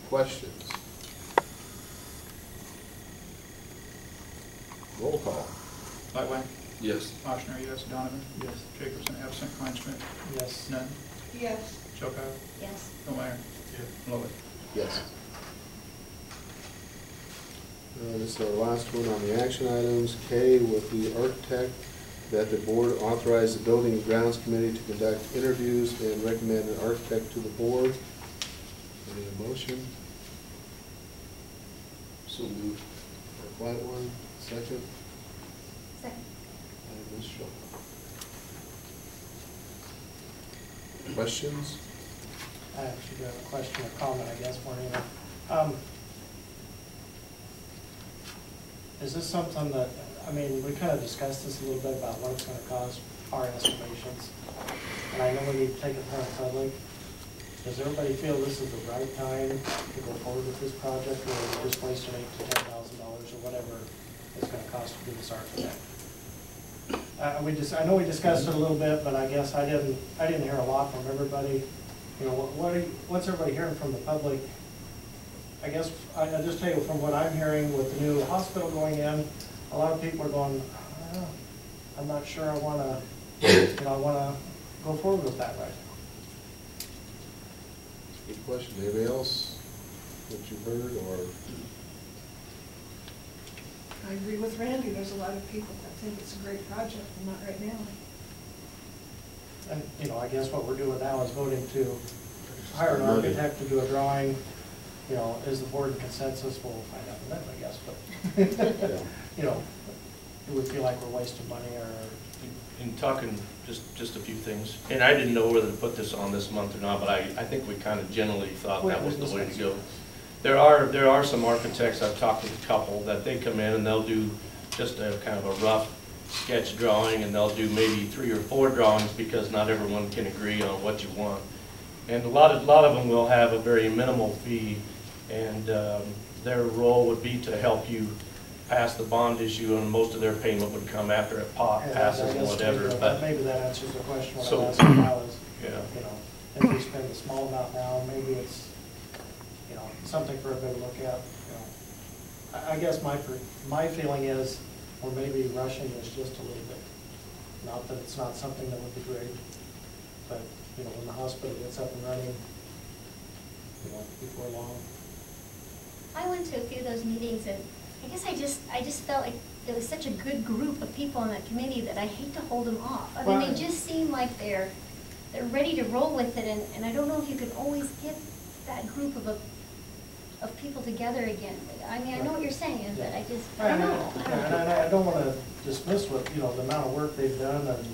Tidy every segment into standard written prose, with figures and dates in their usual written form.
questions? Roll call. Lightway. Yes. Ochsner, yes. Donovan. Yes. Jacobson, absent. Kleinschmidt. Yes. Nunn. Yes. Chilcow. Yes. Millmeyer. Yes. Lowitt. Yes. This is our last one on the action items. K, with the architect, that the board authorize the Building and Grounds Committee to conduct interviews and recommend an architect to the board. Any motion? So moved. Quiet one. Second. Second. And Ms. Shaw. Questions? I actually got a question or comment, I guess, for you. Is this something that, I mean, we kind of discussed this a little bit about what it's going to cost, our estimations, and I know we need to take it in front of the public. Does everybody feel this is the right time to go forward with this project, or are we just wasting $8,000 to $10,000 or whatever it's going to cost to do this architect? I know we discussed it a little bit, but I guess I didn't hear a lot from everybody. You know, what's everybody hearing from the public? I guess I just tell you from what I'm hearing with the new hospital going in, a lot of people are going, I'm not sure I want to, I want to go forward with that right now. Good question. Anybody else that you've heard or? I agree with Randy. There's a lot of people that think it's a great project, and not right now. And, I guess what we're doing now is voting to hire an architect to do a drawing. Is the board in consensus? We'll find out in a minute, I guess, but, do we feel like we're wasting money or? In talking, just a few things, and I didn't know whether to put this on this month or not, but I think we kind of generally thought that was the way to go. There are some architects, I've talked with a couple, that they come in and they'll do just a kind of a rough sketch drawing, and they'll do maybe 3 or 4 drawings because not everyone can agree on what you want. And a lot of them will have a very minimal fee, and their role would be to help you pass the bond issue, and most of their payment would come after it passes and whatever. But maybe that answers the question. What so, I'm asking now is, yeah. If we spend a small amount now, maybe it's, something for everybody to look at. I guess my feeling is we're maybe rushing this just a little bit. Not that it's not something that would be great, but when the hospital gets up and running, before long. I went to a few of those meetings, and I guess I just felt like it was such a good group of people on that committee that I hate to hold them off. I mean, they just seem like they're ready to roll with it, and I don't know if you can always get that group of people together again. I mean, I know what you're saying, but I don't know. And I don't want to dismiss what, the amount of work they've done, and,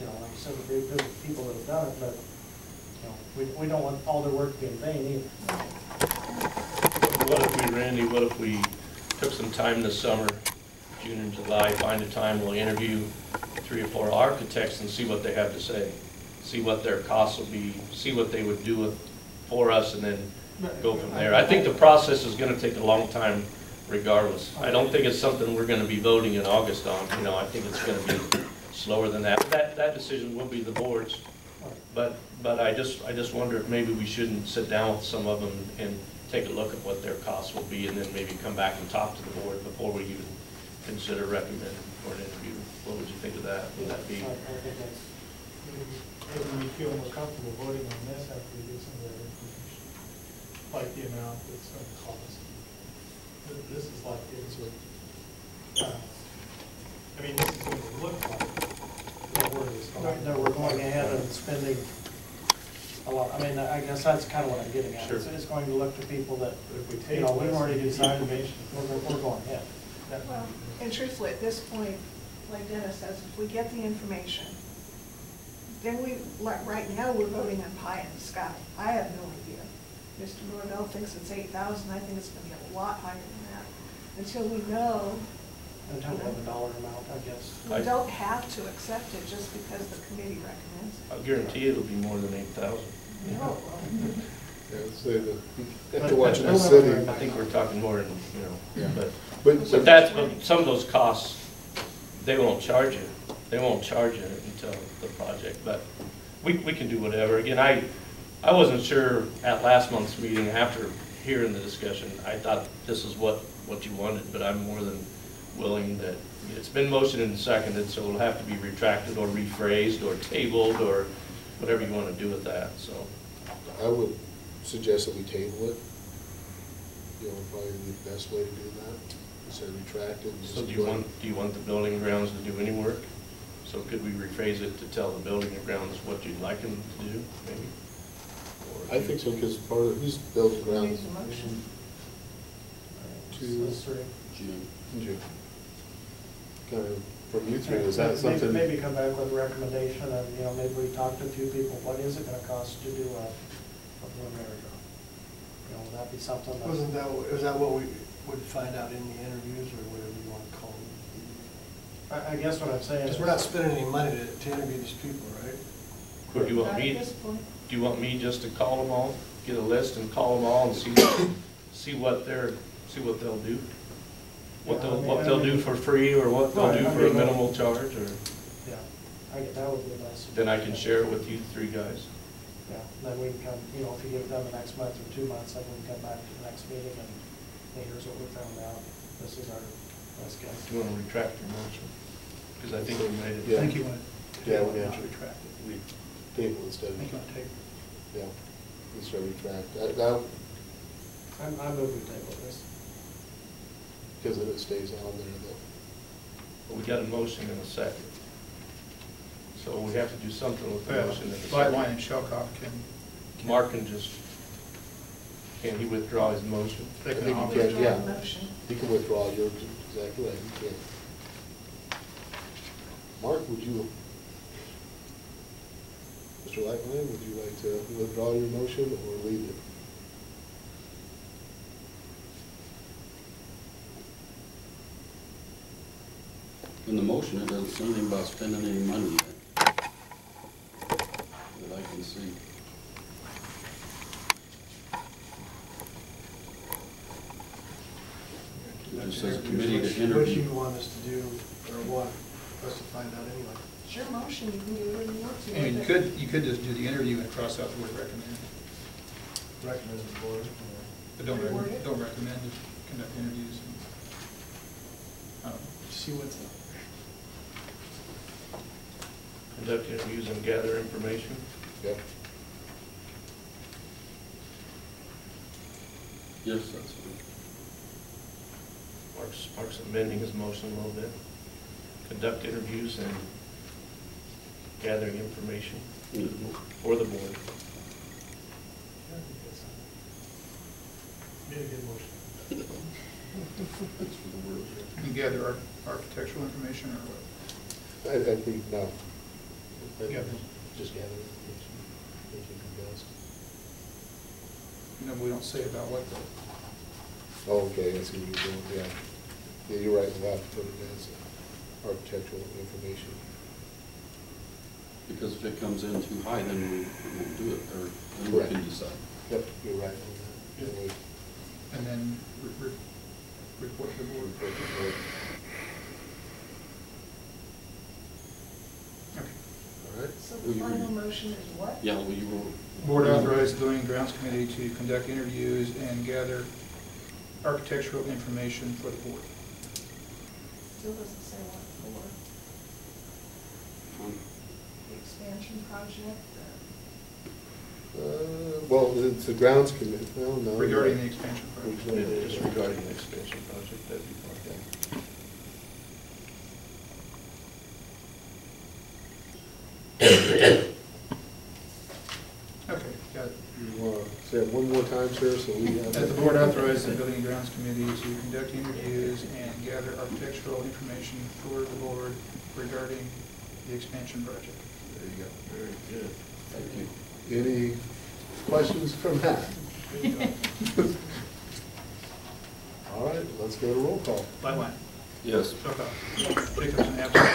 like I said, the good people that have done it, but, we don't want all their work to be in vain either. What if we took some time this summer, June and July, find a time, we'll interview 3 or 4 architects and see what they have to say, see what their costs will be, see what they would do for us, and then go from there. I think the process is going to take a long time regardless. I don't think it's something we're going to be voting in August on. I think it's going to be slower than that. That decision will be the board's. But I just wonder if maybe we shouldn't sit down with some of them and take a look at what their costs will be, and then maybe come back and talk to the board before we even consider recommending for an interview. What would you think of that? Would that be? I think that's, maybe we feel more comfortable voting on this after we get some of that information, like the amount it's going to cost. This is like it's what, I mean, this is what it looks like. No, we're going ahead and spending a lot. I mean, I guess that's kind of what I'm getting at. Sure. It's going to look to people that, if we take we've already decided we're going ahead. Well, and truthfully, at this point, like Dennis says, if we get the information, then right now we're voting on pie in the sky. I have no idea. Mr. Norvell thinks it's 8,000. I think it's going to be a lot higher than that. Until we know. Until we have a dollar amount, I guess. We don't have to accept it just because the committee recommends it. I'll guarantee it'll be more than 8,000. No. Yeah, say that after watching the city. I think we're talking more than, Yeah. but some of those costs, they won't charge you. They won't charge you until the project, but we can do whatever. Again, I wasn't sure at last month's meeting after hearing the discussion, I thought this is what you wanted, but I'm more than willing that, it's been motioned and seconded, so it'll have to be retracted or rephrased or tabled or whatever you want to do with that, so. I would suggest that we table it. You know, probably the best way to do that, instead of retract it. So do you want the building and grounds to do any work? So could we rephrase it to tell the building and grounds what you'd like them to do, maybe? Or I think so, because part of, who's building grounds? Who's the motion? Two. Those three. June. Kind of, from you three, is that something? Maybe come back with a recommendation, and, you know, maybe we talk to a few people, what is it gonna cost to do a preliminary draw? You know, would that be something that? Is that what we would find out in the interviews, or whatever you want to call them? I guess what I'm saying is. Because we're not spending any money to interview these people, right? Or do you want Not me, at this point. do you want me just to call them all, get a list and call them all and see what they'll do? What they'll do for free, or what they'll do for a minimal charge, or? Yeah, that would be a nice. Then I can share it with you three guys. Yeah, then we can come, you know, if you get it done the next month or 2 months, then we can come back to the next meeting and, hey, here's what we found out. This is our best guess. Do you want to retract your motion? Because I think we made it. Yeah. I think you want to. Yeah, we not have to. retract it. We table instead I think you of, want to take. yeah, instead of retract. I'm moving to table this. Because if it stays on there, though. But we got a motion and a second. So we have to do something with the motion and the Lightline second. and Shelcock can. Mark can he withdraw his motion? They I can think you all can, Withdraw yeah. the motion. You can withdraw yours, exactly right, you can. Mark, would you, Mr. Lightline, would you like to withdraw your motion or leave it? In the motion, it doesn't say anything about spending any money yet. That I can see. It just says committee to What interview. you want us to do, or want us to find out anyway. It's your motion, you can do whatever you want to. And with it. you could just do the interview and cross out the word recommend. Recommend the board. But don't Reword it. recommend, just conduct interviews. I don't know. See what's up. Conduct interviews and gather information. Yep. Yes, that's fine. Mark's amending his motion a little bit. Conduct interviews and gathering information for the board. Yeah, I think that's made a good motion. That's for the words, yeah. You gather architectural information or what? I think, no. I think Gather. Just gather information, I think it'd be best. No, we don't say about what the. Oh, okay, I see what you're doing, yeah. Yeah, you're right, we'll have to put it as architectural information. Because if it comes in too high, then we won't do it, or then we Correct. can decide. Yep, you're right on that. Yeah, we And then report to the board. report the board. Okay. All right, So the final motion is what? Yeah, well, you will. Board authorized the Building and Grounds Committee to conduct interviews and gather architectural information for the board. Still doesn't say what for. The expansion project, well, it's the grounds committee, well, no. Regarding the expansion project. Yeah, just regarding the expansion project, that'd be fine. Okay, got it. You want to say it one more time, sir, so we have. That the board authorized the Building and Grounds Committee to conduct interviews and gather architectural information for the board regarding the expansion project. There you go. Very good. Thank you. Any questions from that? All right, let's go to roll call. Lightline. Yes. Shelcock. Yes. Jacobson, absent.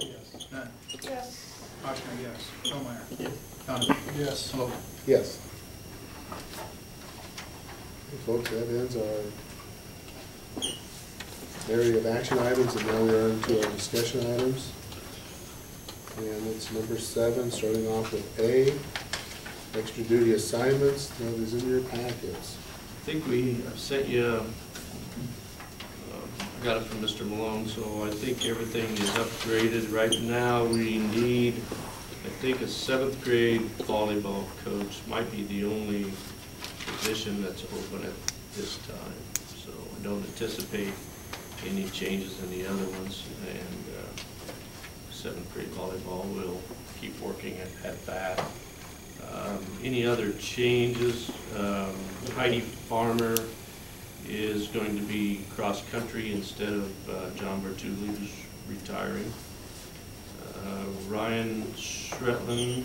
Yes. None. yes. Ochsner, yes. Bellmeyer. Donovan. Yes. Slover. Yes. Okay, folks, that ends our area of action items, and now we are into our discussion items. And it's number 7, starting off with A, extra duty assignments. That is in your packets. think I've sent you, I got it from Mr. Malone, so I think everything is upgraded. Right now, we need, I think, a 7th grade volleyball coach might be the only position that's open at this time. So I don't anticipate any changes in the other ones, and 7th grade volleyball, we'll keep working at that. Any other changes? Heidi Farmer is going to be cross-country instead of John Bertulli, who's retiring. Ryan Shretland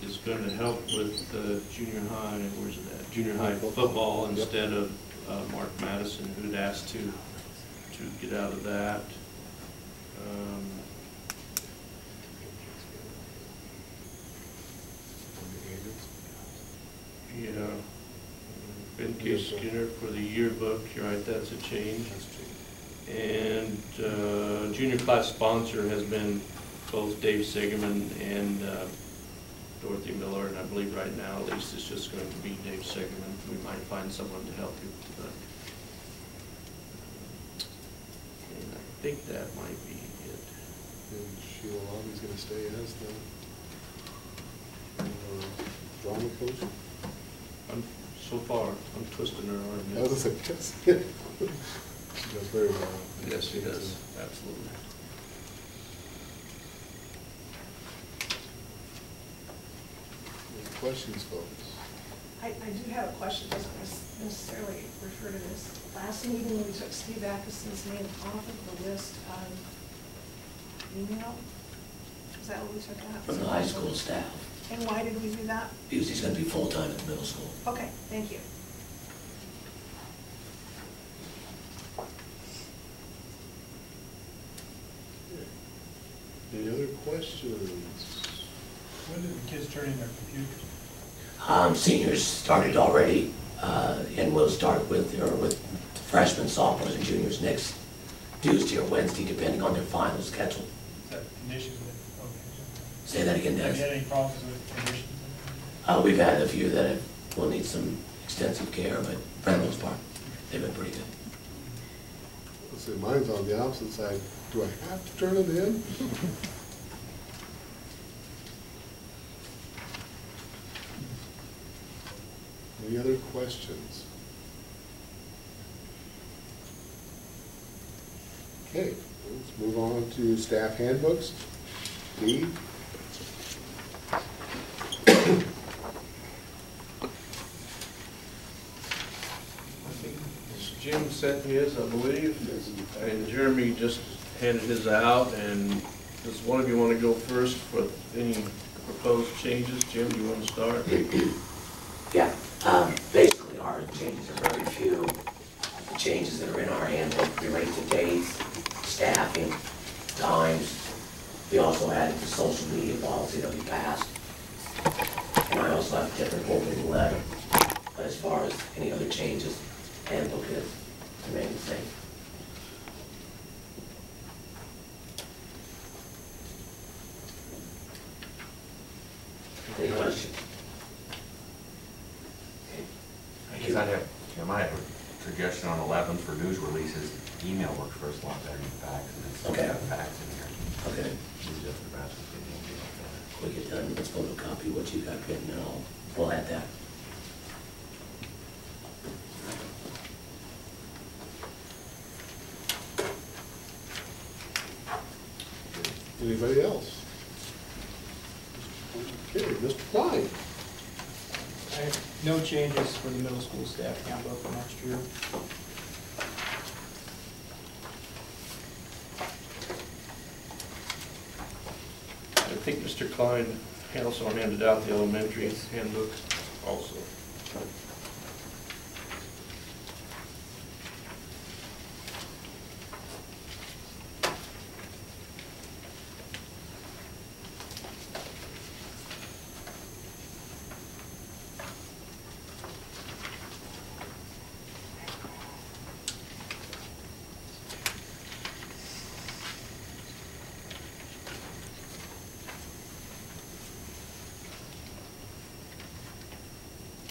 is going to help with junior high, where's it at? Junior high football instead of Mark Madison, who'd asked to get out of that. Yeah, Ben K. Skinner for the yearbook, you're right, that's a change. And junior class sponsor has been both Dave Segerman and Dorothy Miller, and I believe right now at least it's just going to be Dave Segerman. We might find someone to help you, but and I think that might be it. And Sheila Lobby's gonna stay as the drama coach? So far, I'm twisting her arm. That was a guess. She does very well. Yes, she does, absolutely. Any questions, folks? I do have a question, doesn't necessarily refer to this. Last meeting, we took Steve Atkinson's name off of the list of email. Is that what we took out? From the high school staff, And why did we do that? because he's gonna be full-time at the middle school. Okay, thank you. Any other questions? When did the kids turn in their computers? Seniors started already, and will start with freshmen, sophomores, and juniors next Tuesday or Wednesday, depending on their final schedule. Is that conditions with, okay. Say that again, Have you had Dennis. any problems with conditions? We've had a few that will need some extensive care, but for the most part, they've been pretty good. Let's see, mine's on the opposite side. Do I have to turn it in? Any other questions? Okay, let's move on to staff handbooks. D. Jim sent his, I believe, and Jeremy just handed his out, and does one of you want to go first for any proposed changes? Jim, do you want to start? Yeah, basically our changes are very few. The changes that are in our handbook relate to dates, staffing, times. We also added the social media policy that we passed. And I also have a different opening letter. But as far as any other changes, handbook is remain the same. Any questions? Because I have, Jim, I have a suggestion on 11 for news releases. Email works for us a lot better than fax, and it's Okay. got fax in here. Okay. Use it for fax, it's getting a lot better. When we get done, let's photocopy what you got written and we'll add that. Anybody else? Okay, Mr. Klein. I have no changes for the middle school staff handbook for next year. I think Mr. Klein also handed out the elementary handbook also.